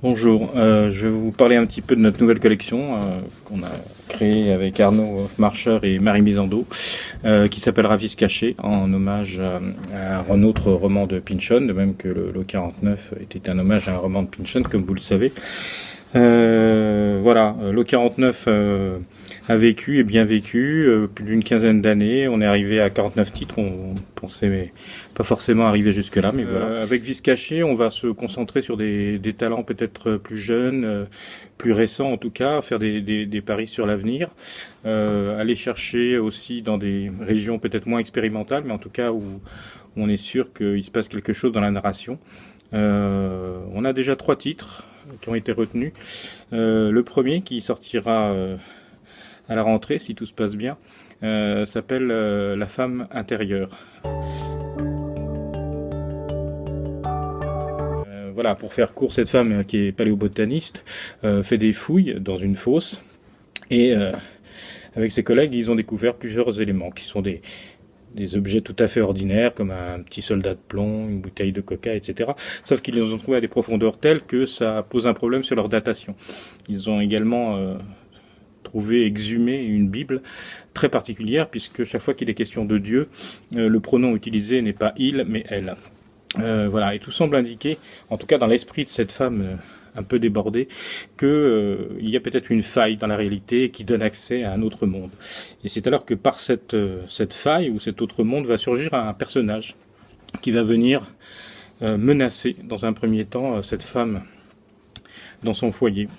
Bonjour, je vais vous parler un petit peu de notre nouvelle collection qu'on a créée avec Arnaud Hofmarcher et Marie Misando, qui s'appellera Vice Caché, en hommage à un autre roman de Pynchon, de même que le 49 était un hommage à un roman de Pynchon, comme vous le savez. Le 49 a vécu et bien vécu, plus d'une quinzaine d'années. On est arrivé à 49 titres, on pensait mais pas forcément arriver jusque-là, mais voilà. Avec Vice Caché, on va se concentrer sur des talents peut-être plus jeunes, plus récents en tout cas, faire des paris sur l'avenir, aller chercher aussi dans des régions peut-être moins expérimentales, mais en tout cas où on est sûr qu'il se passe quelque chose dans la narration. On a déjà 3 titres qui ont été retenus. Le premier qui sortira à la rentrée, si tout se passe bien, s'appelle La femme intérieure. Voilà, pour faire court, cette femme qui est paléobotaniste fait des fouilles dans une fosse et avec ses collègues, ils ont découvert plusieurs éléments qui sont des objets tout à fait ordinaires, comme un petit soldat de plomb, une bouteille de coca, etc. Sauf qu'ils les ont trouvés à des profondeurs telles que ça pose un problème sur leur datation. Ils ont également trouvé exhumé une Bible très particulière, puisque chaque fois qu'il est question de Dieu, le pronom utilisé n'est pas il, mais elle. Voilà, et tout semble indiquer, en tout cas dans l'esprit de cette femme un peu débordée, que il y a peut-être une faille dans la réalité qui donne accès à un autre monde. Et c'est alors que par cette faille ou cet autre monde va surgir un personnage qui va venir menacer dans un premier temps cette femme dans son foyer.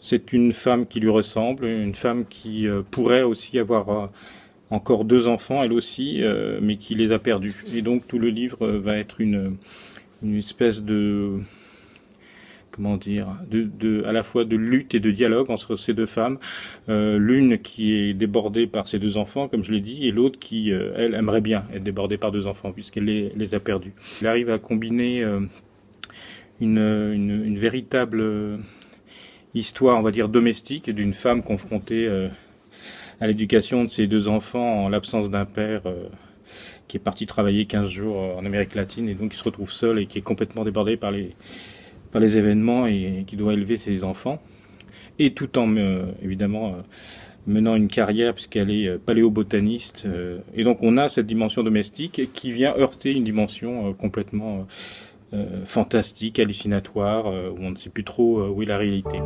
C'est une femme qui lui ressemble, une femme qui pourrait aussi avoir encore 2 enfants, elle aussi, mais qui les a perdus. Et donc tout le livre va être une espèce de, comment dire, à la fois de lutte et de dialogue entre ces 2 femmes. L'une qui est débordée par ses 2 enfants, comme je l'ai dit, et l'autre qui, elle, aimerait bien être débordée par 2 enfants, puisqu'elle les a perdus. Il arrive à combiner une véritable histoire, on va dire, domestique, d'une femme confrontée à l'éducation de ses 2 enfants en l'absence d'un père qui est parti travailler 15 jours en Amérique latine et donc qui se retrouve seul et qui est complètement débordé par les événements et qui doit élever ses enfants. Et tout en, évidemment, menant une carrière puisqu'elle est paléobotaniste. Et donc on a cette dimension domestique qui vient heurter une dimension complètement fantastique, hallucinatoire, où on ne sait plus trop où est la réalité.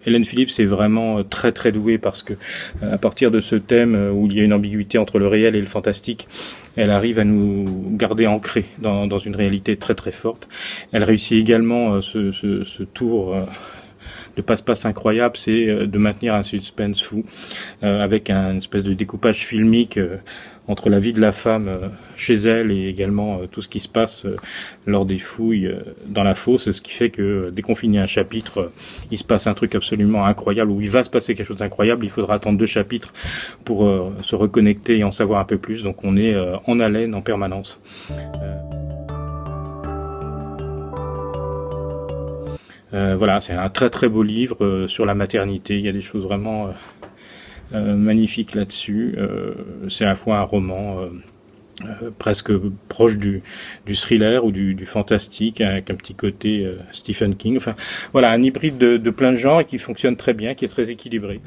Hélène Phillips est vraiment très très douée parce que à partir de ce thème où il y a une ambiguïté entre le réel et le fantastique, elle arrive à nous garder ancrés dans une réalité très très forte. Elle réussit également ce tour de passe-passe incroyable, c'est de maintenir un suspense fou avec une espèce de découpage filmique entre la vie de la femme chez elle et également tout ce qui se passe lors des fouilles dans la fosse, ce qui fait que dès qu'on finit un chapitre, il se passe un truc absolument incroyable, ou il va se passer quelque chose d'incroyable, il faudra attendre 2 chapitres pour se reconnecter et en savoir un peu plus, donc on est en haleine en permanence. Voilà, c'est un très très beau livre sur la maternité, il y a des choses vraiment magnifiques là-dessus, c'est à la fois un roman presque proche du thriller ou du fantastique, avec un petit côté Stephen King. Enfin, voilà, un hybride de plein de genres et qui fonctionne très bien, qui est très équilibré.